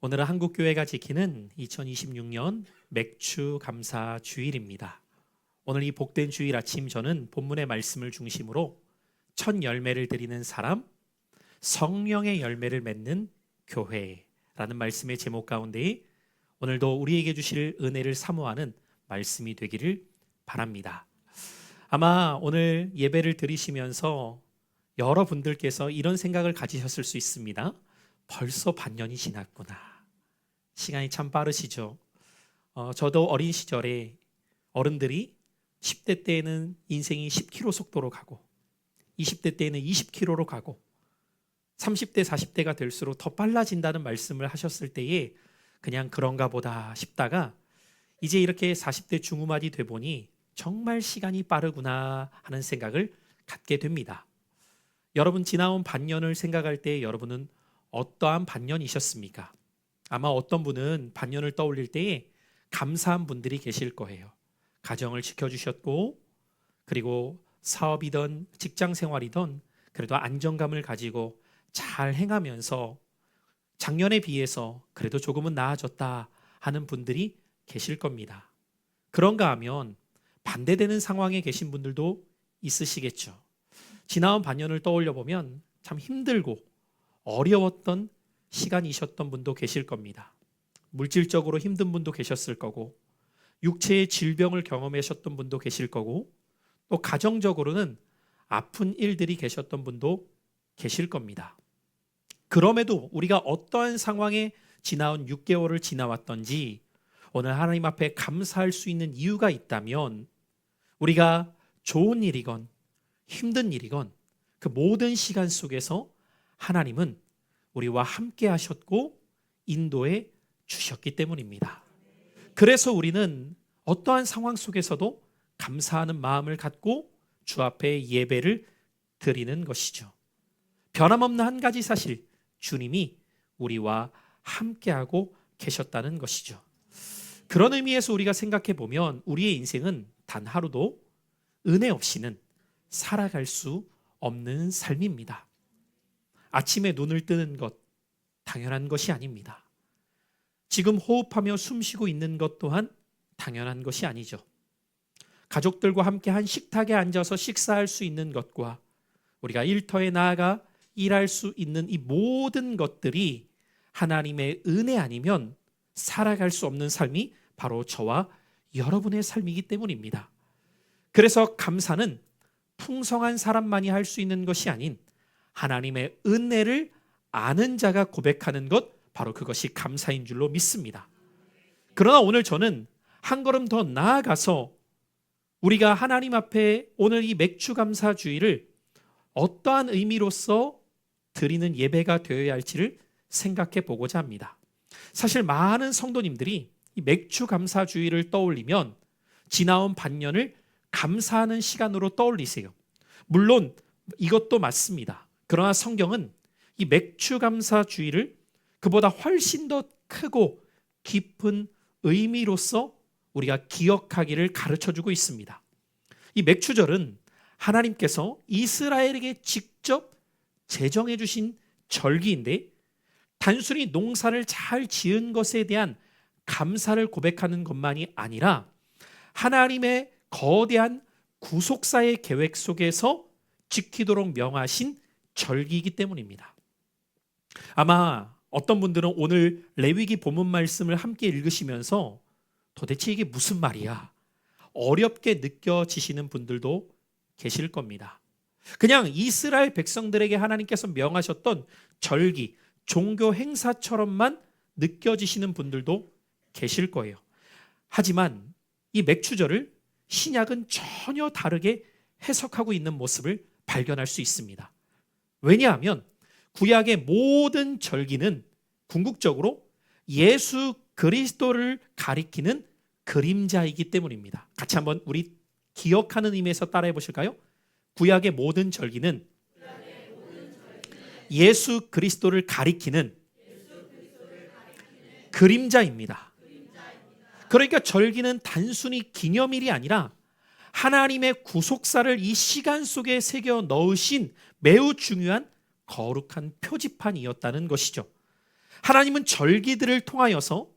오늘은 한국교회가 지키는 2026년 맥주 감사 주일입니다. 오늘 이 복된 주일 아침 저는 본문의 말씀을 중심으로 첫 열매를 드리는 사람, 성령의 열매를 맺는 교회라는 말씀의 제목 가운데 오늘도 우리에게 주실 은혜를 사모하는 말씀이 되기를 바랍니다. 아마 오늘 예배를 드리시면서 여러분들께서 이런 생각을 가지셨을 수 있습니다. 벌써 반년이 지났구나. 시간이 참 빠르시죠. 저도 어린 시절에 어른들이 10대 때에는 인생이 10km 속도로 가고 20대 때에는 20km로 가고 30대, 40대가 될수록 더 빨라진다는 말씀을 하셨을 때에 그냥 그런가 보다 싶다가 이제 이렇게 40대 중후반이 돼 보니 정말 시간이 빠르구나 하는 생각을 갖게 됩니다. 여러분 지나온 반년을 생각할 때 여러분은 어떠한 반년이셨습니까? 아마 어떤 분은 반년을 떠올릴 때에 감사한 분들이 계실 거예요. 가정을 지켜주셨고 그리고 사업이든 직장 생활이든 그래도 안정감을 가지고 잘 행하면서 작년에 비해서 그래도 조금은 나아졌다 하는 분들이 계실 겁니다. 그런가 하면 반대되는 상황에 계신 분들도 있으시겠죠. 지나온 반년을 떠올려 보면 참 힘들고 어려웠던 시간이셨던 분도 계실 겁니다. 물질적으로 힘든 분도 계셨을 거고 육체의 질병을 경험하셨던 분도 계실 거고 또 가정적으로는 아픈 일들이 계셨던 분도 계실 겁니다. 그럼에도 우리가 어떠한 상황에 지나온 6개월을 지나왔던지 오늘 하나님 앞에 감사할 수 있는 이유가 있다면 우리가 좋은 일이건 힘든 일이건 그 모든 시간 속에서 하나님은 우리와 함께 하셨고 인도해 주셨기 때문입니다. 그래서 우리는 어떠한 상황 속에서도 감사하는 마음을 갖고 주 앞에 예배를 드리는 것이죠. 변함없는 한 가지 사실, 주님이 우리와 함께하고 계셨다는 것이죠. 그런 의미에서 우리가 생각해 보면 우리의 인생은 단 하루도 은혜 없이는 살아갈 수 없는 삶입니다. 아침에 눈을 뜨는 것 당연한 것이 아닙니다. 지금 호흡하며 숨쉬고 있는 것 또한 당연한 것이 아니죠. 가족들과 함께 한 식탁에 앉아서 식사할 수 있는 것과 우리가 일터에 나아가 일할 수 있는 이 모든 것들이 하나님의 은혜 아니면 살아갈 수 없는 삶이 바로 저와 여러분의 삶이기 때문입니다. 그래서 감사는 풍성한 사람만이 할 수 있는 것이 아닌 하나님의 은혜를 아는 자가 고백하는 것, 바로 그것이 감사인 줄로 믿습니다. 그러나 오늘 저는 한 걸음 더 나아가서 우리가 하나님 앞에 오늘 이 맥주 감사 주일을 어떠한 의미로서 드리는 예배가 되어야 할지를 생각해 보고자 합니다. 사실 많은 성도님들이 이 맥주 감사 주일을 떠올리면 지나온 반년을 감사하는 시간으로 떠올리세요. 물론 이것도 맞습니다. 그러나 성경은 이 맥주 감사 주일을 그보다 훨씬 더 크고 깊은 의미로서 우리가 기억하기를 가르쳐주고 있습니다. 이 맥주절은 하나님께서 이스라엘에게 직접 제정해 주신 절기인데 단순히 농사를 잘 지은 것에 대한 감사를 고백하는 것만이 아니라 하나님의 거대한 구속사의 계획 속에서 지키도록 명하신 절기이기 때문입니다. 아마 어떤 분들은 오늘 레위기 본문 말씀을 함께 읽으시면서 도대체 이게 무슨 말이야? 어렵게 느껴지시는 분들도 계실 겁니다. 그냥 이스라엘 백성들에게 하나님께서 명하셨던 절기, 종교 행사처럼만 느껴지시는 분들도 계실 거예요. 하지만 이 맥주절을 신약은 전혀 다르게 해석하고 있는 모습을 발견할 수 있습니다. 왜냐하면 구약의 모든 절기는 궁극적으로 예수 그리스도를 가리키는 그림자이기 때문입니다. 같이 한번 우리 기억하는 의미에서 따라해 보실까요? 구약의 모든 절기는 예수 그리스도를 가리키는 그림자입니다. 그러니까 절기는 단순히 기념일이 아니라 하나님의 구속사를 이 시간 속에 새겨 넣으신 매우 중요한 거룩한 표지판이었다는 것이죠. 하나님은 절기들을 통하여서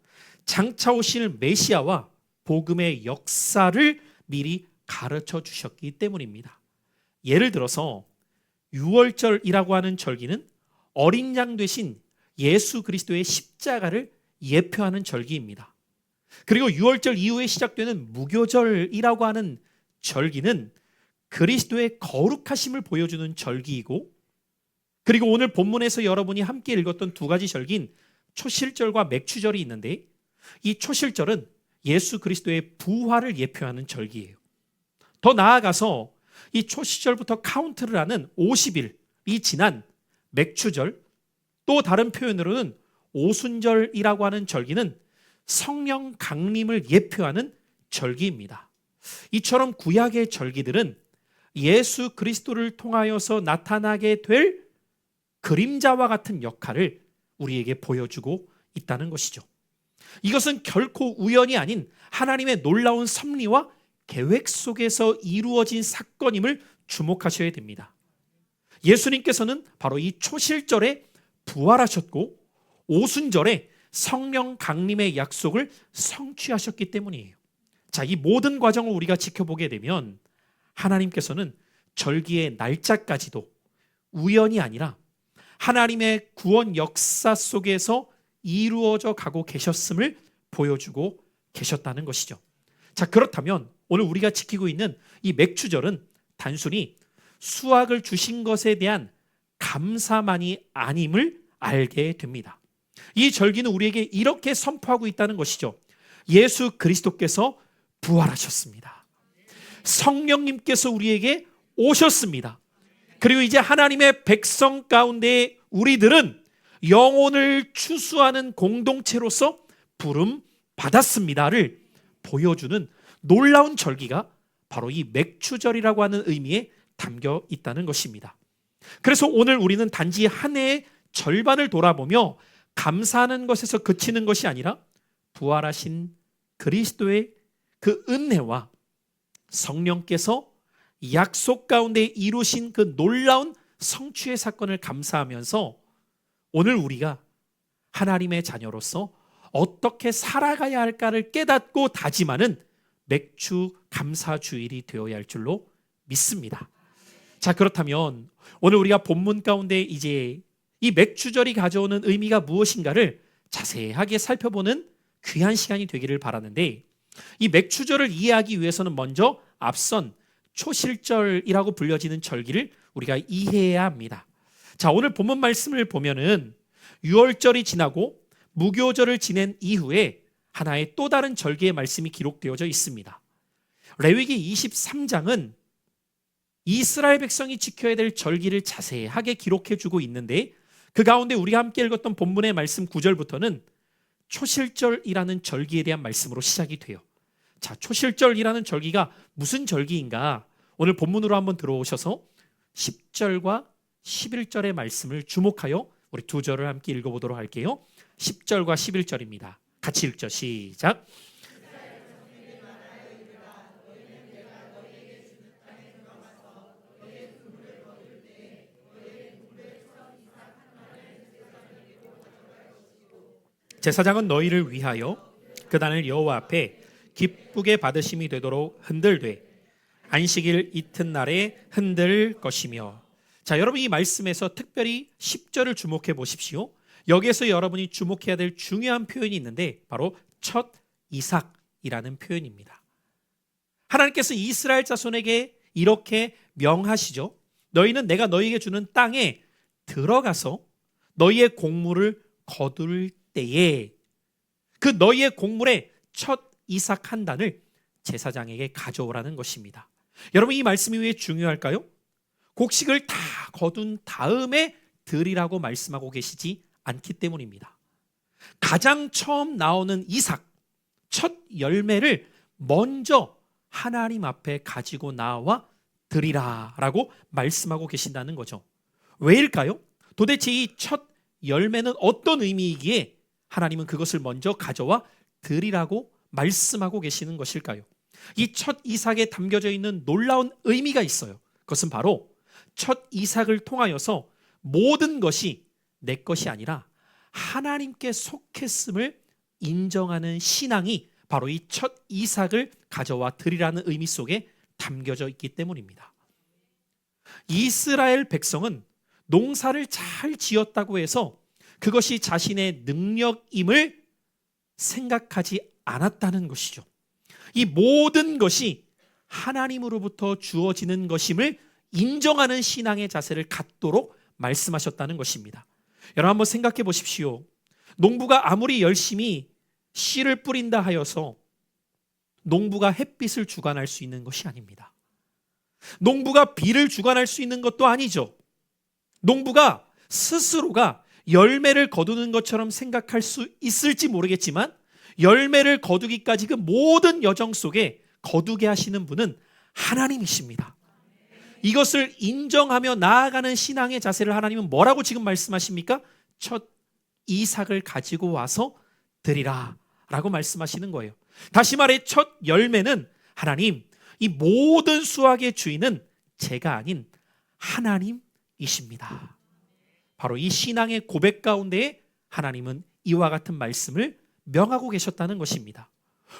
장차 오실 메시아와 복음의 역사를 미리 가르쳐 주셨기 때문입니다. 예를 들어서 유월절이라고 하는 절기는 어린 양 되신 예수 그리스도의 십자가를 예표하는 절기입니다. 그리고 유월절 이후에 시작되는 무교절이라고 하는 절기는 그리스도의 거룩하심을 보여주는 절기이고, 그리고 오늘 본문에서 여러분이 함께 읽었던 두 가지 절기인 초실절과 맥추절이 있는데, 이 초실절은 예수 그리스도의 부활을 예표하는 절기예요. 더 나아가서 이 초시절부터 카운트를 하는 50일이 지난 맥추절, 또 다른 표현으로는 오순절이라고 하는 절기는 성령 강림을 예표하는 절기입니다. 이처럼 구약의 절기들은 예수 그리스도를 통하여서 나타나게 될 그림자와 같은 역할을 우리에게 보여주고 있다는 것이죠. 이것은 결코 우연이 아닌 하나님의 놀라운 섭리와 계획 속에서 이루어진 사건임을 주목하셔야 됩니다. 예수님께서는 바로 이 초실절에 부활하셨고 오순절에 성령 강림의 약속을 성취하셨기 때문이에요. 자, 이 모든 과정을 우리가 지켜보게 되면 하나님께서는 절기의 날짜까지도 우연이 아니라 하나님의 구원 역사 속에서 이루어져 가고 계셨음을 보여주고 계셨다는 것이죠. 자, 그렇다면 오늘 우리가 지키고 있는 이 맥추절은 단순히 수확을 주신 것에 대한 감사만이 아님을 알게 됩니다. 이 절기는 우리에게 이렇게 선포하고 있다는 것이죠. 예수 그리스도께서 부활하셨습니다. 성령님께서 우리에게 오셨습니다. 그리고 이제 하나님의 백성 가운데 우리들은 영혼을 추수하는 공동체로서 부름 받았습니다를 보여주는 놀라운 절기가 바로 이 맥추절이라고 하는 의미에 담겨 있다는 것입니다. 그래서 오늘 우리는 단지 한 해의 절반을 돌아보며 감사하는 것에서 그치는 것이 아니라 부활하신 그리스도의 그 은혜와 성령께서 약속 가운데 이루신 그 놀라운 성취의 사건을 감사하면서 오늘 우리가 하나님의 자녀로서 어떻게 살아가야 할까를 깨닫고 다짐하는 맥추 감사 주일이 되어야 할 줄로 믿습니다. 자, 그렇다면 오늘 우리가 본문 가운데 이제 이 맥추절이 가져오는 의미가 무엇인가를 자세하게 살펴보는 귀한 시간이 되기를 바라는데, 이 맥추절을 이해하기 위해서는 먼저 앞선 초실절이라고 불려지는 절기를 우리가 이해해야 합니다. 자, 오늘 본문 말씀을 보면은 유월절이 지나고 무교절을 지낸 이후에 하나의 또 다른 절기의 말씀이 기록되어져 있습니다. 레위기 23장은 이스라엘 백성이 지켜야 될 절기를 자세하게 기록해주고 있는데, 그 가운데 우리가 함께 읽었던 본문의 말씀 9절부터는 초실절이라는 절기에 대한 말씀으로 시작이 돼요. 자, 초실절이라는 절기가 무슨 절기인가? 오늘 본문으로 한번 들어오셔서 10절과 11절의 말씀을 주목하여 우리 두 절을 함께 읽어보도록 할게요. 10절과 11절입니다. 같이 읽죠. 시작. 제사장은 너희를 위하여 그 단을 여호와 앞에 기쁘게 받으심이 되도록 흔들되 안식일 이튿날에 흔들 것이며. 자, 여러분 이 말씀에서 특별히 10절을 주목해 보십시오. 여기에서 여러분이 주목해야 될 중요한 표현이 있는데 바로 첫 이삭이라는 표현입니다. 하나님께서 이스라엘 자손에게 이렇게 명하시죠. 너희는 내가 너희에게 주는 땅에 들어가서 너희의 곡물을 거둘 때에 그 너희의 곡물의 첫 이삭 한 단을 제사장에게 가져오라는 것입니다. 여러분 이 말씀이 왜 중요할까요? 곡식을 다 거둔 다음에 드리라고 말씀하고 계시지 않기 때문입니다. 가장 처음 나오는 이삭, 첫 열매를 먼저 하나님 앞에 가지고 나와 드리라라고 말씀하고 계신다는 거죠. 왜일까요? 도대체 이 첫 열매는 어떤 의미이기에 하나님은 그것을 먼저 가져와 드리라고 말씀하고 계시는 것일까요? 이 첫 이삭에 담겨져 있는 놀라운 의미가 있어요. 그것은 바로 첫 이삭을 통하여서 모든 것이 내 것이 아니라 하나님께 속했음을 인정하는 신앙이 바로 이 첫 이삭을 가져와 드리라는 의미 속에 담겨져 있기 때문입니다. 이스라엘 백성은 농사를 잘 지었다고 해서 그것이 자신의 능력임을 생각하지 않았다는 것이죠. 이 모든 것이 하나님으로부터 주어지는 것임을 인정하는 신앙의 자세를 갖도록 말씀하셨다는 것입니다. 여러분 한번 생각해 보십시오. 농부가 아무리 열심히 씨를 뿌린다 하여서 농부가 햇빛을 주관할 수 있는 것이 아닙니다. 농부가 비를 주관할 수 있는 것도 아니죠. 농부가 스스로가 열매를 거두는 것처럼 생각할 수 있을지 모르겠지만 열매를 거두기까지 그 모든 여정 속에 거두게 하시는 분은 하나님이십니다. 이것을 인정하며 나아가는 신앙의 자세를 하나님은 뭐라고 지금 말씀하십니까? 첫 이삭을 가지고 와서 드리라 라고 말씀하시는 거예요. 다시 말해 첫 열매는 하나님, 이 모든 수확의 주인은 제가 아닌 하나님이십니다. 바로 이 신앙의 고백 가운데에 하나님은 이와 같은 말씀을 명하고 계셨다는 것입니다.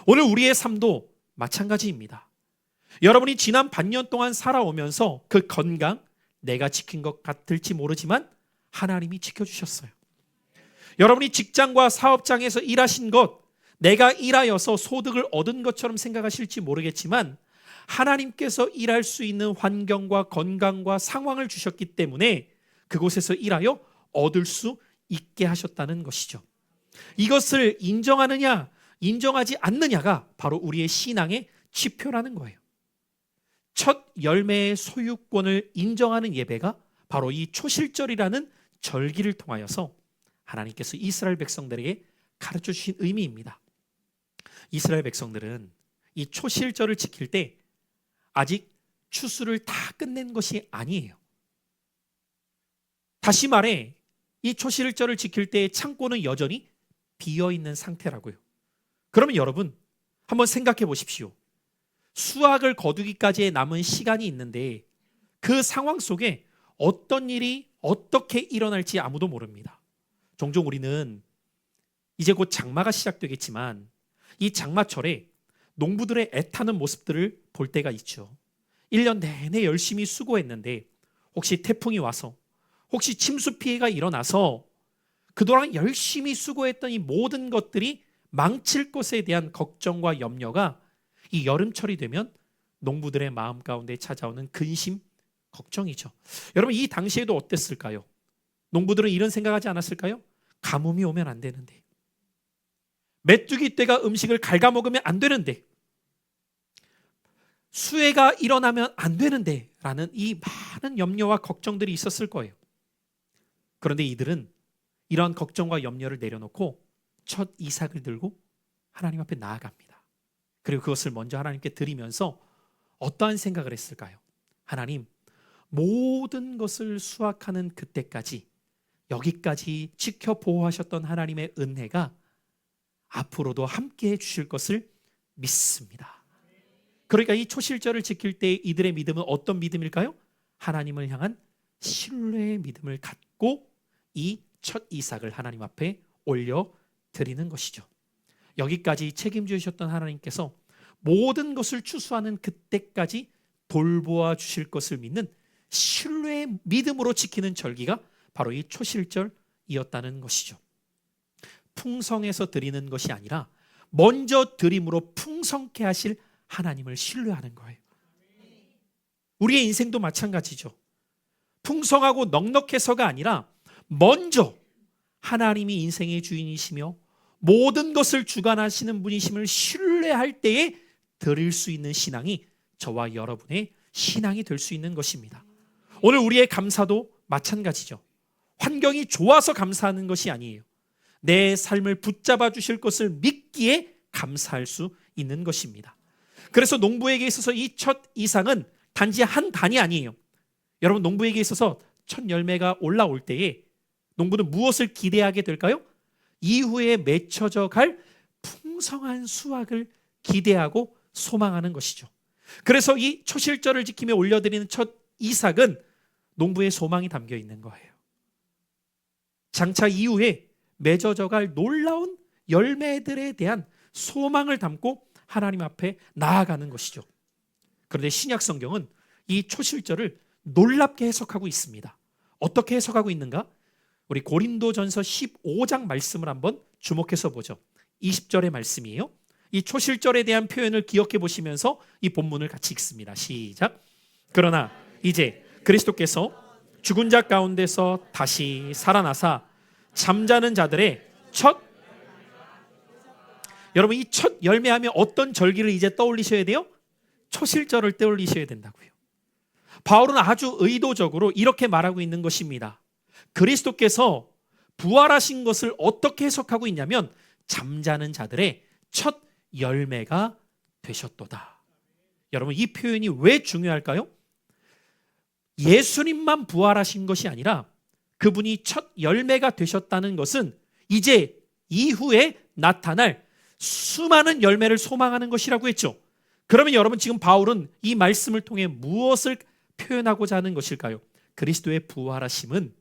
오늘 우리의 삶도 마찬가지입니다. 여러분이 지난 반년 동안 살아오면서 그 건강 내가 지킨 것 같을지 모르지만 하나님이 지켜주셨어요. 여러분이 직장과 사업장에서 일하신 것 내가 일하여서 소득을 얻은 것처럼 생각하실지 모르겠지만 하나님께서 일할 수 있는 환경과 건강과 상황을 주셨기 때문에 그곳에서 일하여 얻을 수 있게 하셨다는 것이죠. 이것을 인정하느냐 인정하지 않느냐가 바로 우리의 신앙의 지표라는 거예요. 첫 열매의 소유권을 인정하는 예배가 바로 이 초실절이라는 절기를 통하여서 하나님께서 이스라엘 백성들에게 가르쳐 주신 의미입니다. 이스라엘 백성들은 이 초실절을 지킬 때 아직 추수를 다 끝낸 것이 아니에요. 다시 말해 이 초실절을 지킬 때 창고는 여전히 비어있는 상태라고요. 그러면 여러분 한번 생각해 보십시오. 수확을 거두기까지의 남은 시간이 있는데 그 상황 속에 어떤 일이 어떻게 일어날지 아무도 모릅니다. 종종 우리는 이제 곧 장마가 시작되겠지만 이 장마철에 농부들의 애타는 모습들을 볼 때가 있죠. 1년 내내 열심히 수고했는데 혹시 태풍이 와서 혹시 침수 피해가 일어나서 그동안 열심히 수고했던 이 모든 것들이 망칠 것에 대한 걱정과 염려가 이 여름철이 되면 농부들의 마음 가운데 찾아오는 근심, 걱정이죠. 여러분 이 당시에도 어땠을까요? 농부들은 이런 생각하지 않았을까요? 가뭄이 오면 안 되는데, 메뚜기 떼가 음식을 갉아먹으면 안 되는데, 수해가 일어나면 안 되는데 라는 이 많은 염려와 걱정들이 있었을 거예요. 그런데 이들은 이러한 걱정과 염려를 내려놓고 첫 이삭을 들고 하나님 앞에 나아갑니다. 그리고 그것을 먼저 하나님께 드리면서 어떠한 생각을 했을까요? 하나님, 모든 것을 수확하는 그때까지 여기까지 지켜 보호하셨던 하나님의 은혜가 앞으로도 함께 해 주실 것을 믿습니다. 그러니까 이 초실절을 지킬 때 이들의 믿음은 어떤 믿음일까요? 하나님을 향한 신뢰의 믿음을 갖고 이 첫 이삭을 하나님 앞에 올려 드리는 것이죠. 여기까지 책임져 주셨던 하나님께서 모든 것을 추수하는 그때까지 돌보아 주실 것을 믿는 신뢰의 믿음으로 지키는 절기가 바로 이 초실절이었다는 것이죠. 풍성해서 드리는 것이 아니라 먼저 드림으로 풍성케 하실 하나님을 신뢰하는 거예요. 우리의 인생도 마찬가지죠. 풍성하고 넉넉해서가 아니라 먼저 하나님이 인생의 주인이시며 모든 것을 주관하시는 분이심을 신뢰할 때에 드릴 수 있는 신앙이 저와 여러분의 신앙이 될 수 있는 것입니다. 오늘 우리의 감사도 마찬가지죠. 환경이 좋아서 감사하는 것이 아니에요. 내 삶을 붙잡아 주실 것을 믿기에 감사할 수 있는 것입니다. 그래서 농부에게 있어서 이 첫 이삭은 단지 한 단이 아니에요. 여러분 농부에게 있어서 첫 열매가 올라올 때에 농부는 무엇을 기대하게 될까요? 이후에 맺혀져 갈 풍성한 수확을 기대하고 소망하는 것이죠. 그래서 이 초실절을 지키며 올려드리는 첫 이삭은 농부의 소망이 담겨 있는 거예요. 장차 이후에 맺어져갈 놀라운 열매들에 대한 소망을 담고 하나님 앞에 나아가는 것이죠. 그런데 신약 성경은 이 초실절을 놀랍게 해석하고 있습니다. 어떻게 해석하고 있는가? 우리 고린도전서 15장 말씀을 한번 주목해서 보죠. 20절의 말씀이에요. 이 초실절에 대한 표현을 기억해 보시면서 이 본문을 같이 읽습니다. 시작. 그러나 이제 그리스도께서 죽은 자 가운데서 다시 살아나사 잠자는 자들의 첫, 여러분 이 첫 열매하면 어떤 절기를 이제 떠올리셔야 돼요? 초실절을 떠올리셔야 된다고요. 바울은 아주 의도적으로 이렇게 말하고 있는 것입니다. 그리스도께서 부활하신 것을 어떻게 해석하고 있냐면 잠자는 자들의 첫 열매가 되셨도다. 여러분 이 표현이 왜 중요할까요? 예수님만 부활하신 것이 아니라 그분이 첫 열매가 되셨다는 것은 이제 이후에 나타날 수많은 열매를 소망하는 것이라고 했죠. 그러면 여러분 지금 바울은 이 말씀을 통해 무엇을 표현하고자 하는 것일까요? 그리스도의 부활하심은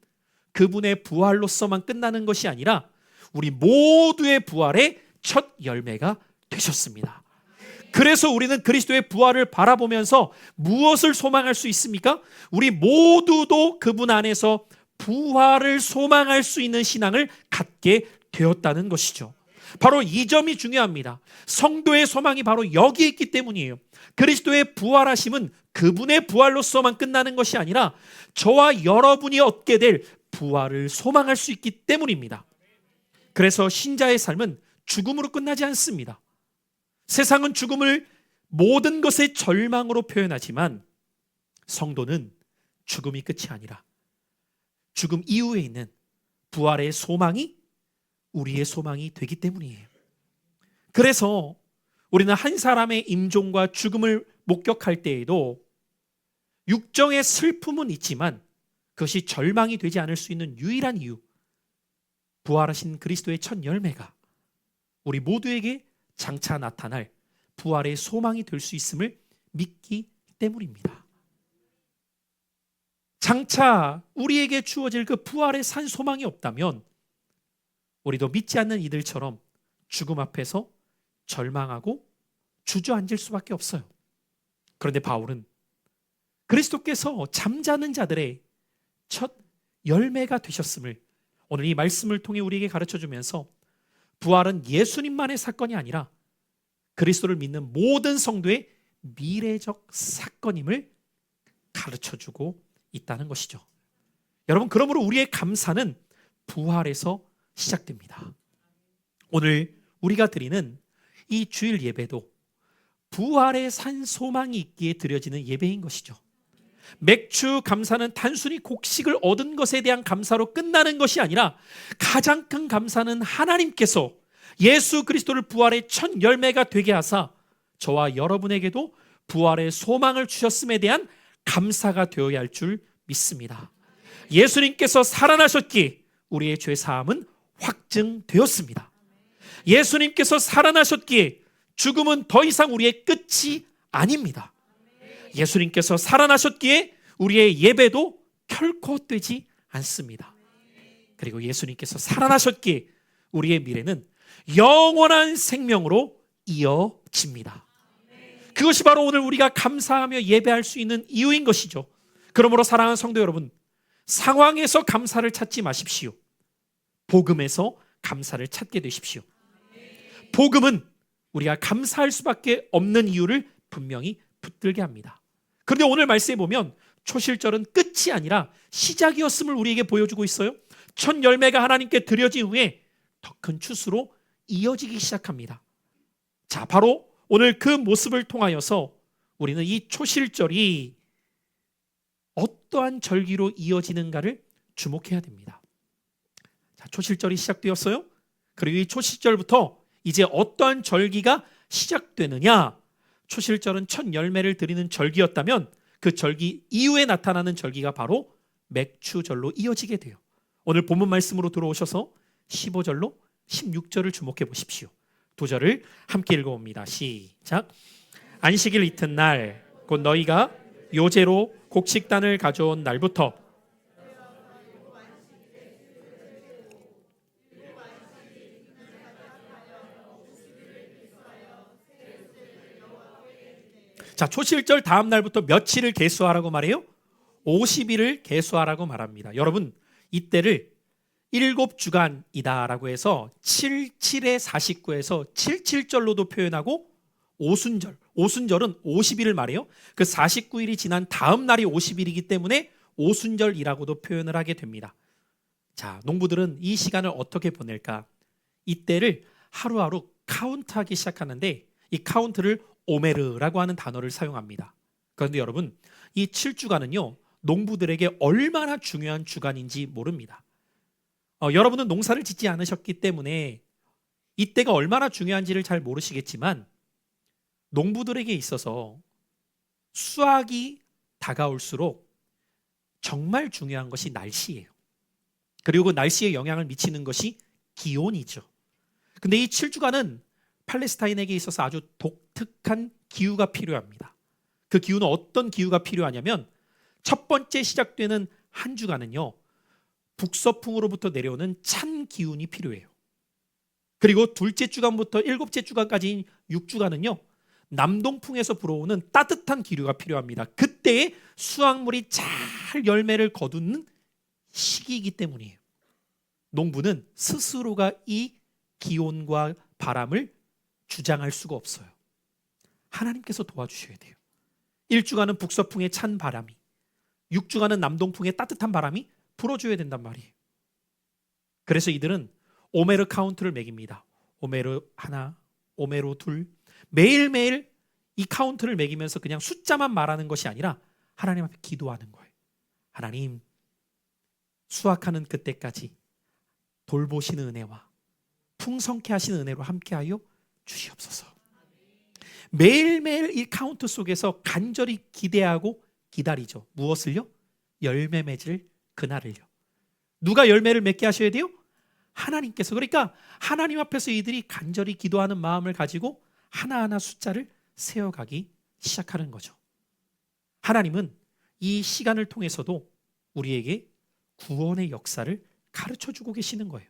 그분의 부활로서만 끝나는 것이 아니라 우리 모두의 부활의 첫 열매가 되셨습니다. 그래서 우리는 그리스도의 부활을 바라보면서 무엇을 소망할 수 있습니까? 우리 모두도 그분 안에서 부활을 소망할 수 있는 신앙을 갖게 되었다는 것이죠. 바로 이 점이 중요합니다. 성도의 소망이 바로 여기에 있기 때문이에요. 그리스도의 부활하심은 그분의 부활로서만 끝나는 것이 아니라 저와 여러분이 얻게 될 부활을 소망할 수 있기 때문입니다. 그래서 신자의 삶은 죽음으로 끝나지 않습니다. 세상은 죽음을 모든 것의 절망으로 표현하지만 성도는 죽음이 끝이 아니라 죽음 이후에 있는 부활의 소망이 우리의 소망이 되기 때문이에요. 그래서 우리는 한 사람의 임종과 죽음을 목격할 때에도 육정의 슬픔은 있지만 그것이 절망이 되지 않을 수 있는 유일한 이유, 부활하신 그리스도의 첫 열매가 우리 모두에게 장차 나타날 부활의 소망이 될 수 있음을 믿기 때문입니다. 장차 우리에게 주어질 그 부활의 산 소망이 없다면 우리도 믿지 않는 이들처럼 죽음 앞에서 절망하고 주저앉을 수밖에 없어요. 그런데 바울은 그리스도께서 잠자는 자들의 첫 열매가 되셨음을 오늘 이 말씀을 통해 우리에게 가르쳐주면서 부활은 예수님만의 사건이 아니라 그리스도를 믿는 모든 성도의 미래적 사건임을 가르쳐주고 있다는 것이죠. 여러분, 그러므로 우리의 감사는 부활에서 시작됩니다. 오늘 우리가 드리는 이 주일 예배도 부활의 산 소망이 있기에 드려지는 예배인 것이죠. 맥주 감사는 단순히 곡식을 얻은 것에 대한 감사로 끝나는 것이 아니라 가장 큰 감사는 하나님께서 예수 그리스도를 부활의 첫 열매가 되게 하사 저와 여러분에게도 부활의 소망을 주셨음에 대한 감사가 되어야 할 줄 믿습니다. 예수님께서 살아나셨기에 우리의 죄 사함은 확증되었습니다. 예수님께서 살아나셨기에 죽음은 더 이상 우리의 끝이 아닙니다. 예수님께서 살아나셨기에 우리의 예배도 결코 되지 않습니다. 그리고 예수님께서 살아나셨기에 우리의 미래는 영원한 생명으로 이어집니다. 그것이 바로 오늘 우리가 감사하며 예배할 수 있는 이유인 것이죠. 그러므로 사랑하는 성도 여러분, 상황에서 감사를 찾지 마십시오. 복음에서 감사를 찾게 되십시오. 복음은 우리가 감사할 수밖에 없는 이유를 분명히 붙들게 합니다. 그런데 오늘 말씀에 보면 초실절은 끝이 아니라 시작이었음을 우리에게 보여주고 있어요. 첫 열매가 하나님께 드려진 후에 더 큰 추수로 이어지기 시작합니다. 자, 바로 오늘 그 모습을 통하여서 우리는 이 초실절이 어떠한 절기로 이어지는가를 주목해야 됩니다. 자, 초실절이 시작되었어요. 그리고 이 초실절부터 이제 어떠한 절기가 시작되느냐? 초실절은 첫 열매를 드리는 절기였다면 그 절기 이후에 나타나는 절기가 바로 맥주절로 이어지게 돼요. 오늘 본문 말씀으로 들어오셔서 15절로 16절을 주목해 보십시오. 두 절을 함께 읽어봅니다. 시작. 안식일 이튿날 곧 너희가 요제로 곡식단을 가져온 날부터 자, 초실절 다음 날부터 며칠을 계수하라고 말해요? 50일을 계수하라고 말합니다. 여러분, 이때를 7주간이다라고 해서 77에 49에서 77절로도 표현하고 오순절은 50일을 말해요. 그 49일이 지난 다음 날이 50일이기 때문에 오순절이라고도 표현을 하게 됩니다. 자, 농부들은 이 시간을 어떻게 보낼까? 이때를 하루하루 카운트하기 시작하는데 이 카운트를 오메르라고 하는 단어를 사용합니다. 그런데 여러분, 이 7주간은요, 농부들에게 얼마나 중요한 주간인지 모릅니다. 여러분은 농사를 짓지 않으셨기 때문에 이때가 얼마나 중요한지를 잘 모르시겠지만 농부들에게 있어서 수확이 다가올수록 정말 중요한 것이 날씨예요. 그리고 그 날씨에 영향을 미치는 것이 기온이죠. 근데 이 7주간은 팔레스타인에게 있어서 아주 독특한 기후가 필요합니다. 그 기후는 어떤 기후가 필요하냐면 첫 번째 시작되는 한 주간은요, 북서풍으로부터 내려오는 찬 기운이 필요해요. 그리고 둘째 주간부터 일곱째 주간까지인 6주간은요, 남동풍에서 불어오는 따뜻한 기류가 필요합니다. 그때에 수확물이 잘 열매를 거두는 시기이기 때문이에요. 농부는 스스로가 이 기온과 바람을 주장할 수가 없어요. 하나님께서 도와주셔야 돼요. 1주간은 북서풍의 찬 바람이, 6주간은 남동풍의 따뜻한 바람이 불어줘야 된단 말이에요. 그래서 이들은 오메르 카운트를 매깁니다. 오메르 하나, 오메르 둘, 매일매일 이 카운트를 매기면서 그냥 숫자만 말하는 것이 아니라 하나님 앞에 기도하는 거예요. 하나님, 수확하는 그때까지 돌보시는 은혜와 풍성케 하시는 은혜로 함께하여 주시옵소서. 매일매일 이 카운트 속에서 간절히 기대하고 기다리죠. 무엇을요? 열매 맺을 그날을요. 누가 열매를 맺게 하셔야 돼요? 하나님께서. 그러니까 하나님 앞에서 이들이 간절히 기도하는 마음을 가지고 하나하나 숫자를 세어가기 시작하는 거죠. 하나님은 이 시간을 통해서도 우리에게 구원의 역사를 가르쳐주고 계시는 거예요.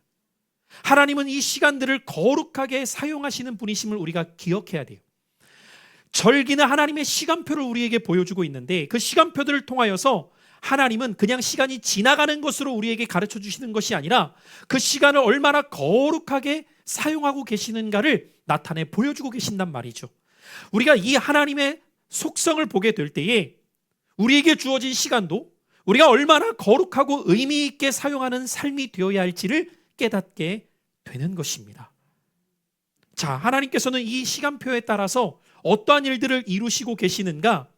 하나님은 이 시간들을 거룩하게 사용하시는 분이심을 우리가 기억해야 돼요. 절기는 하나님의 시간표를 우리에게 보여주고 있는데 그 시간표들을 통하여서 하나님은 그냥 시간이 지나가는 것으로 우리에게 가르쳐 주시는 것이 아니라 그 시간을 얼마나 거룩하게 사용하고 계시는가를 나타내 보여주고 계신단 말이죠. 우리가 이 하나님의 속성을 보게 될 때에 우리에게 주어진 시간도 우리가 얼마나 거룩하고 의미 있게 사용하는 삶이 되어야 할지를 깨닫게 되는 것입니다. 자, 하나님께서는 이 시간표에 따라서 어떠한 일들을 이루시고 계시는가?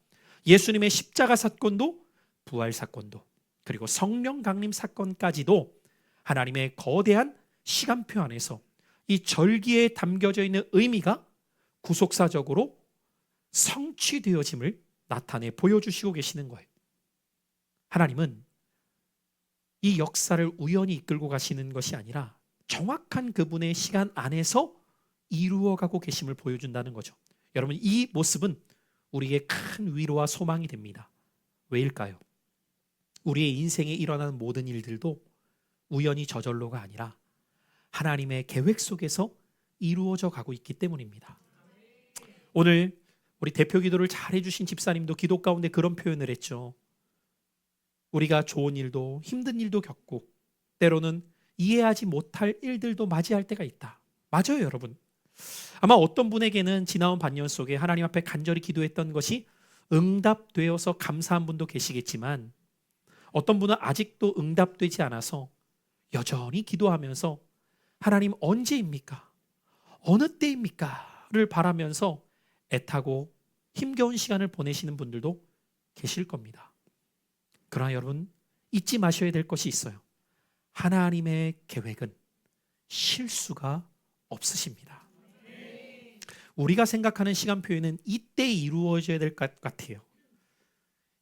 예수님의 십자가 사건도 부활 사건도 그리고 성령 강림 사건까지도 하나님의 거대한 시간표 안에서 이 절기에 담겨져 있는 의미가 구속사적으로 성취되어짐을 나타내 보여주시고 계시는 거예요. 하나님은 이 역사를 우연히 이끌고 가시는 것이 아니라 정확한 그분의 시간 안에서 이루어가고 계심을 보여준다는 거죠. 여러분, 이 모습은 우리에게 큰 위로와 소망이 됩니다. 왜일까요? 우리의 인생에 일어나는 모든 일들도 우연히 저절로가 아니라 하나님의 계획 속에서 이루어져 가고 있기 때문입니다. 오늘 우리 대표 기도를 잘 해주신 집사님도 기도 가운데 그런 표현을 했죠. 우리가 좋은 일도 힘든 일도 겪고 때로는 이해하지 못할 일들도 맞이할 때가 있다. 맞아요, 여러분. 아마 어떤 분에게는 지나온 반년 속에 하나님 앞에 간절히 기도했던 것이 응답되어서 감사한 분도 계시겠지만 어떤 분은 아직도 응답되지 않아서 여전히 기도하면서 하나님 언제입니까? 어느 때입니까? 를 바라면서 애타고 힘겨운 시간을 보내시는 분들도 계실 겁니다. 그러나 여러분, 잊지 마셔야 될 것이 있어요. 하나님의 계획은 실수가 없으십니다. 우리가 생각하는 시간표에는 이때 이루어져야 될 것 같아요.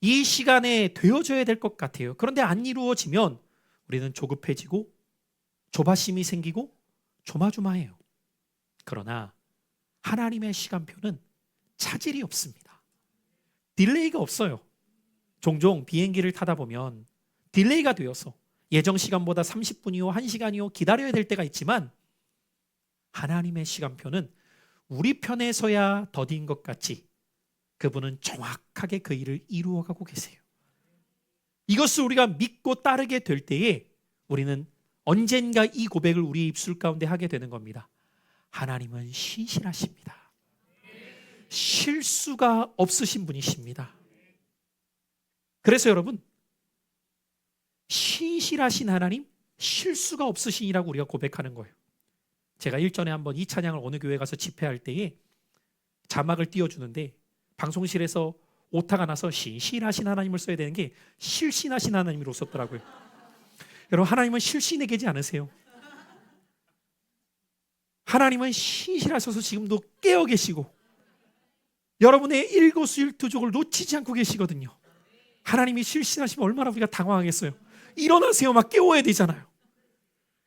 이 시간에 되어져야 될 것 같아요. 그런데 안 이루어지면 우리는 조급해지고 조바심이 생기고 조마조마해요. 그러나 하나님의 시간표는 차질이 없습니다. 딜레이가 없어요. 종종 비행기를 타다 보면 딜레이가 되어서 예정 시간보다 30분이요 1시간이요 기다려야 될 때가 있지만 하나님의 시간표는 우리 편에 서야 더딘 것 같이 그분은 정확하게 그 일을 이루어가고 계세요. 이것을 우리가 믿고 따르게 될 때에 우리는 언젠가 이 고백을 우리의 입술 가운데 하게 되는 겁니다. 하나님은 신실하십니다. 실수가 없으신 분이십니다. 그래서 여러분, 신실하신 하나님, 실수가 없으신이라고 우리가 고백하는 거예요. 제가 일전에 한번 이 찬양을 어느 교회 가서 집회할 때에 자막을 띄워주는데 방송실에서 오타가 나서 신실하신 하나님을 써야 되는 게 실신하신 하나님으로 썼더라고요. 여러분, 하나님은 실신에 계지 않으세요. 하나님은 신실하셔서 지금도 깨어 계시고 여러분의 일거수일투족을 놓치지 않고 계시거든요. 하나님이 실신하시면 얼마나 우리가 당황하겠어요. 일어나세요 막 깨워야 되잖아요.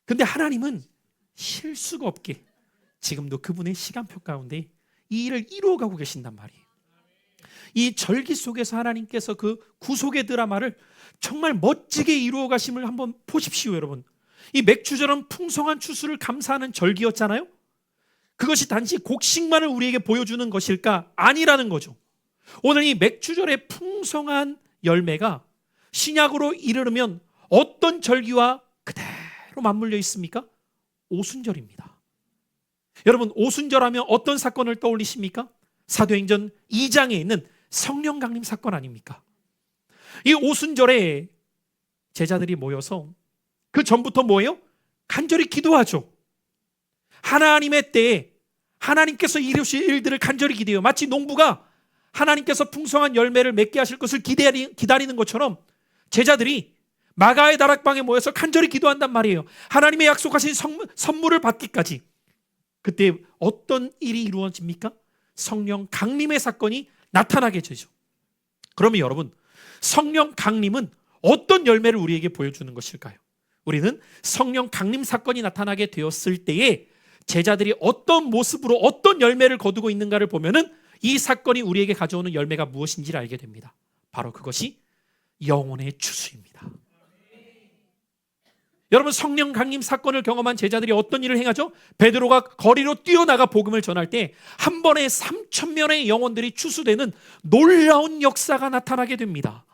근데 하나님은 실수가 없게 지금도 그분의 시간표 가운데 이 일을 이루어가고 계신단 말이에요. 이 절기 속에서 하나님께서 그 구속의 드라마를 정말 멋지게 이루어 가심을 한번 보십시오. 여러분, 이 맥주절은 풍성한 추수를 감사하는 절기였잖아요. 그것이 단지 곡식만을 우리에게 보여주는 것일까? 아니라는 거죠. 오늘 이 맥주절의 풍성한 열매가 신약으로 이르면 어떤 절기와 그대로 맞물려 있습니까? 오순절입니다. 여러분, 오순절하면 어떤 사건을 떠올리십니까? 사도행전 2장에 있는 성령 강림 사건 아닙니까? 이 오순절에 제자들이 모여서 그 전부터 뭐예요? 간절히 기도하죠. 하나님의 때에 하나님께서 이루실 일들을 간절히 기대해요. 마치 농부가 하나님께서 풍성한 열매를 맺게 하실 것을 기다리는 것처럼 제자들이 마가의 다락방에 모여서 간절히 기도한단 말이에요. 하나님의 약속하신 선물을 받기까지. 그때 어떤 일이 이루어집니까? 성령 강림의 사건이 나타나게 되죠. 그러면 여러분, 성령 강림은 어떤 열매를 우리에게 보여주는 것일까요? 우리는 성령 강림 사건이 나타나게 되었을 때에 제자들이 어떤 모습으로 어떤 열매를 거두고 있는가를 보면은 이 사건이 우리에게 가져오는 열매가 무엇인지를 알게 됩니다. 바로 그것이 영혼의 추수입니다. 여러분, 성령 강림 사건을 경험한 제자들이 어떤 일을 행하죠? 베드로가 거리로 뛰어나가 복음을 전할 때 한 번에 3,000명의 영혼들이 추수되는 놀라운 역사가 나타나게 됩니다.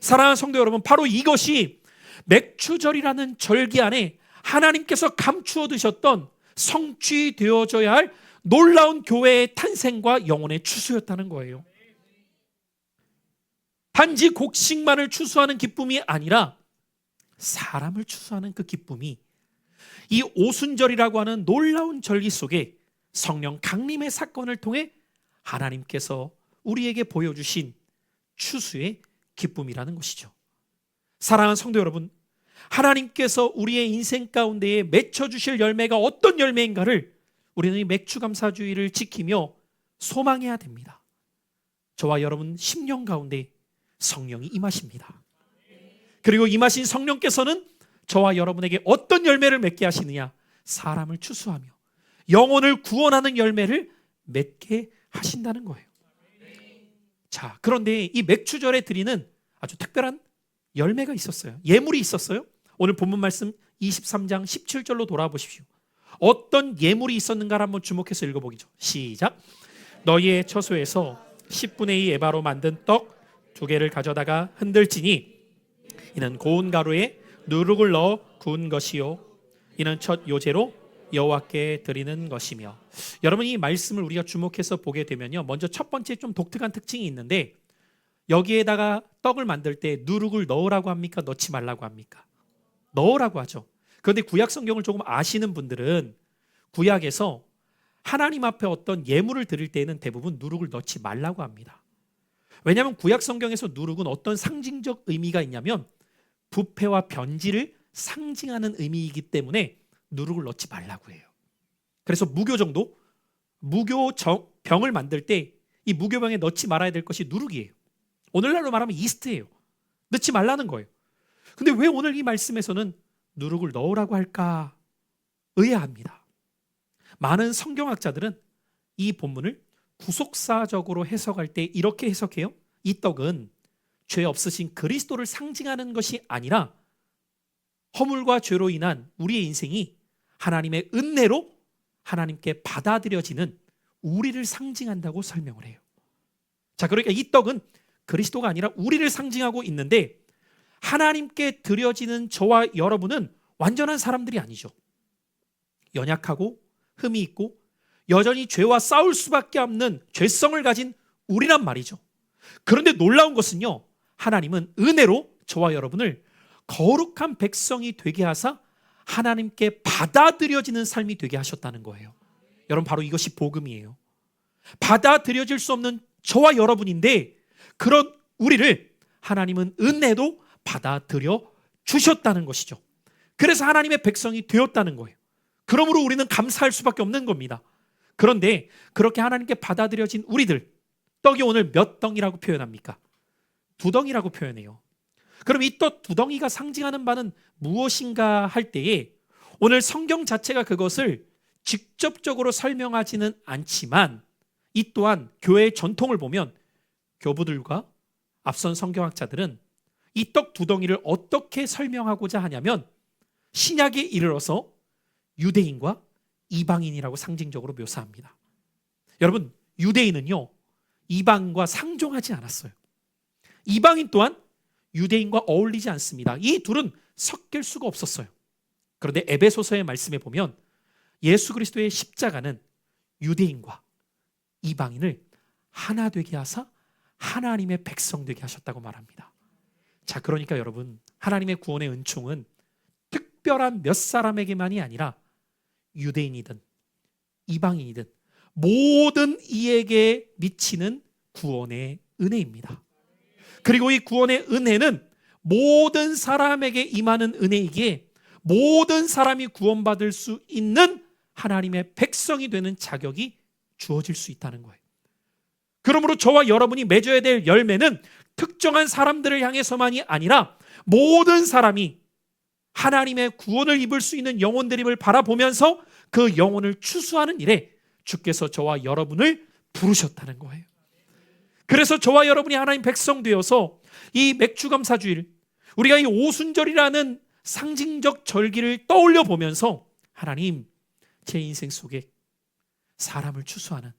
사랑하는 성도 여러분, 바로 이것이 맥주절이라는 절기 안에 하나님께서 감추어 두셨던 성취되어져야 할 놀라운 교회의 탄생과 영혼의 추수였다는 거예요. 단지 곡식만을 추수하는 기쁨이 아니라 사람을 추수하는 그 기쁨이 이 오순절이라고 하는 놀라운 절기 속에 성령 강림의 사건을 통해 하나님께서 우리에게 보여주신 추수의 기쁨이라는 것이죠. 사랑하는 성도 여러분, 하나님께서 우리의 인생 가운데에 맺혀주실 열매가 어떤 열매인가를 우리는 이 맥주감사주의를 지키며 소망해야 됩니다. 저와 여러분 심령 가운데 성령이 임하십니다. 그리고 임하신 성령께서는 저와 여러분에게 어떤 열매를 맺게 하시느냐? 사람을 추수하며 영혼을 구원하는 열매를 맺게 하신다는 거예요. 자, 그런데 이 맥주절에 드리는 아주 특별한 열매가 있었어요. 예물이 있었어요. 오늘 본문 말씀 23장 17절로 돌아보십시오. 어떤 예물이 있었는가를 한번 주목해서 읽어보기죠. 시작. 너희의 처소에서 10분의 2 에바로 만든 떡 2개를 가져다가 흔들지니 이는 고운 가루에 누룩을 넣어 구운 것이요 이는 첫 요제로 여호와께 드리는 것이며. 여러분, 이 말씀을 우리가 주목해서 보게 되면요, 먼저 첫 번째 좀 독특한 특징이 있는데 여기에다가 떡을 만들 때 누룩을 넣으라고 합니까? 넣지 말라고 합니까? 넣으라고 하죠. 그런데 구약 성경을 조금 아시는 분들은 구약에서 하나님 앞에 어떤 예물을 드릴 때에는 대부분 누룩을 넣지 말라고 합니다. 왜냐하면 구약 성경에서 누룩은 어떤 상징적 의미가 있냐면 부패와 변질을 상징하는 의미이기 때문에 누룩을 넣지 말라고 해요. 그래서 무교정도 병을 만들 때 이 무교병에 넣지 말아야 될 것이 누룩이에요. 오늘날로 말하면 이스트예요. 넣지 말라는 거예요. 근데 왜 오늘 이 말씀에서는 누룩을 넣으라고 할까 의아합니다. 많은 성경학자들은 이 본문을 구속사적으로 해석할 때 이렇게 해석해요. 이 떡은 죄 없으신 그리스도를 상징하는 것이 아니라 허물과 죄로 인한 우리의 인생이 하나님의 은혜로 하나님께 받아들여지는 우리를 상징한다고 설명을 해요. 자, 그러니까 이 떡은 그리스도가 아니라 우리를 상징하고 있는데, 하나님께 드려지는 저와 여러분은 완전한 사람들이 아니죠. 연약하고 흠이 있고 여전히 죄와 싸울 수밖에 없는 죄성을 가진 우리란 말이죠. 그런데 놀라운 것은요, 하나님은 은혜로 저와 여러분을 거룩한 백성이 되게 하사 하나님께 받아들여지는 삶이 되게 하셨다는 거예요. 여러분, 바로 이것이 복음이에요. 받아들여질 수 없는 저와 여러분인데, 그런 우리를 하나님은 은혜로 받아들여 주셨다는 것이죠. 그래서 하나님의 백성이 되었다는 거예요. 그러므로 우리는 감사할 수밖에 없는 겁니다. 그런데 그렇게 하나님께 받아들여진 우리들, 떡이 오늘 몇 덩이라고 표현합니까? 2덩이라고 표현해요. 그럼 이 떡 2덩이가 상징하는 바는 무엇인가 할 때에, 오늘 성경 자체가 그것을 직접적으로 설명하지는 않지만, 이 또한 교회의 전통을 보면 교부들과 앞선 성경학자들은 이 떡 2덩이를 어떻게 설명하고자 하냐면, 신약에 이르러서 유대인과 이방인이라고 상징적으로 묘사합니다. 여러분, 유대인은요, 이방인과 상종하지 않았어요. 이방인 또한 유대인과 어울리지 않습니다. 이 둘은 섞일 수가 없었어요. 그런데 에베소서의 말씀에 보면 예수 그리스도의 십자가는 유대인과 이방인을 하나 되게 하사 하나님의 백성 되게 하셨다고 말합니다. 자, 그러니까 여러분, 하나님의 구원의 은총은 특별한 몇 사람에게만이 아니라 유대인이든 이방인이든 모든 이에게 미치는 구원의 은혜입니다. 그리고 이 구원의 은혜는 모든 사람에게 임하는 은혜이기에 모든 사람이 구원받을 수 있는 하나님의 백성이 되는 자격이 주어질 수 있다는 거예요. 그러므로 저와 여러분이 맺어야 될 열매는 특정한 사람들을 향해서만이 아니라 모든 사람이 하나님의 구원을 입을 수 있는 영혼들임을 바라보면서 그 영혼을 추수하는 일에 주께서 저와 여러분을 부르셨다는 거예요. 그래서 저와 여러분이 하나님 백성 되어서 이 맥주감사주일, 우리가 이 오순절이라는 상징적 절기를 떠올려 보면서, 하나님, 제 인생 속에 사람을 추수하는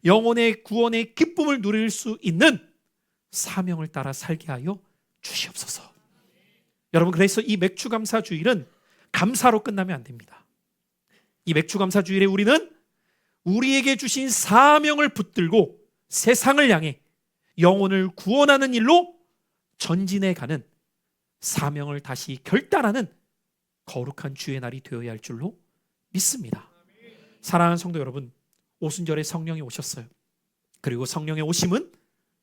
영혼의 구원의 기쁨을 누릴 수 있는 사명을 따라 살게 하여 주시옵소서. 여러분, 그래서 이 맥주감사주일은 감사로 끝나면 안 됩니다. 이 맥주감사주일에 우리는 우리에게 주신 사명을 붙들고 세상을 향해 영혼을 구원하는 일로 전진해 가는, 사명을 다시 결단하는 거룩한 주의 날이 되어야 할 줄로 믿습니다. 사랑하는 성도 여러분, 오순절에 성령이 오셨어요. 그리고 성령의 오심은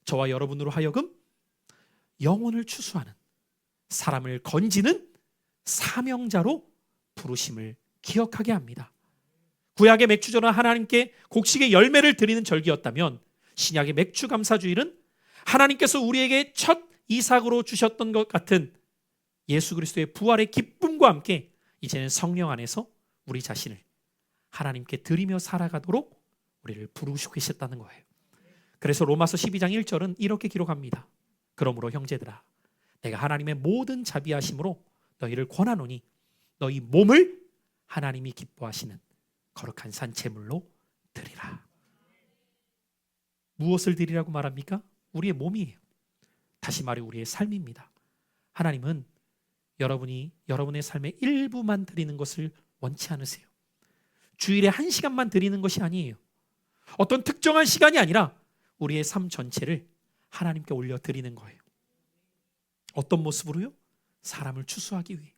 저와 여러분으로 하여금 영혼을 추수하는, 사람을 건지는 사명자로 부르심을 기억하게 합니다. 구약의 맥주절은 하나님께 곡식의 열매를 드리는 절기였다면, 신약의 맥주감사주일은 하나님께서 우리에게 첫 이삭으로 주셨던 것 같은 예수 그리스도의 부활의 기쁨과 함께 이제는 성령 안에서 우리 자신을 하나님께 드리며 살아가도록 우리를 부르시고 계셨다는 거예요. 그래서 로마서 12장 1절은 이렇게 기록합니다. 그러므로 형제들아, 내가 하나님의 모든 자비하심으로 너희를 권하노니 너희 몸을 하나님이 기뻐하시는 거룩한 산채물로 드리라. 무엇을 드리라고 말합니까? 우리의 몸이에요. 다시 말해 우리의 삶입니다. 하나님은 여러분이 여러분의 삶의 일부만 드리는 것을 원치 않으세요. 주일에 1시간만 드리는 것이 아니에요. 어떤 특정한 시간이 아니라 우리의 삶 전체를 하나님께 올려드리는 거예요. 어떤 모습으로요? 사람을 추수하기 위해,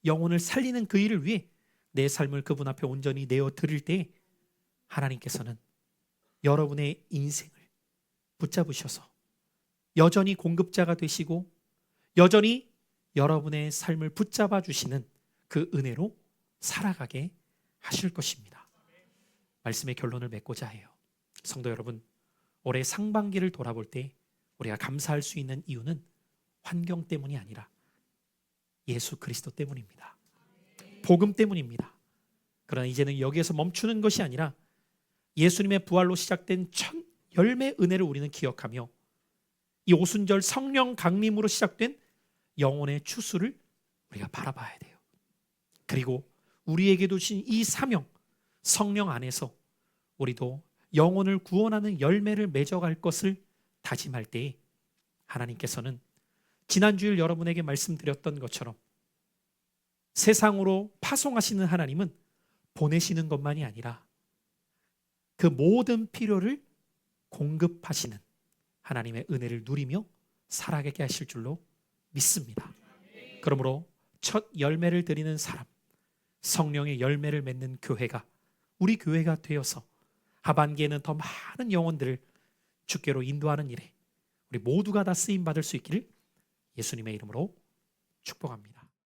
영혼을 살리는 그 일을 위해 내 삶을 그분 앞에 온전히 내어 드릴 때, 하나님께서는 여러분의 인생을 붙잡으셔서 여전히 공급자가 되시고 여전히 여러분의 삶을 붙잡아 주시는 그 은혜로 살아가게 하실 것입니다. 말씀의 결론을 맺고자 해요. 성도 여러분, 올해 상반기를 돌아볼 때 우리가 감사할 수 있는 이유는 환경 때문이 아니라 예수 그리스도 때문입니다. 복음 때문입니다. 그러나 이제는 여기에서 멈추는 것이 아니라 예수님의 부활로 시작된 첫 열매 은혜를 우리는 기억하며 이 오순절 성령 강림으로 시작된 영혼의 추수를 우리가 바라봐야 돼요. 그리고 우리에게도 주신 이 사명, 성령 안에서 우리도 영혼을 구원하는 열매를 맺어갈 것을 다짐할 때 하나님께서는 지난주일 여러분에게 말씀드렸던 것처럼 세상으로 파송하시는 하나님은 보내시는 것만이 아니라 그 모든 필요를 공급하시는 하나님의 은혜를 누리며 살아가게 하실 줄로 믿습니다. 그러므로 첫 열매를 드리는 사람, 성령의 열매를 맺는 교회가 우리 교회가 되어서 하반기에는 더 많은 영혼들을 주께로 인도하는 일에 우리 모두가 다 쓰임 받을 수 있기를 예수님의 이름으로 축복합니다.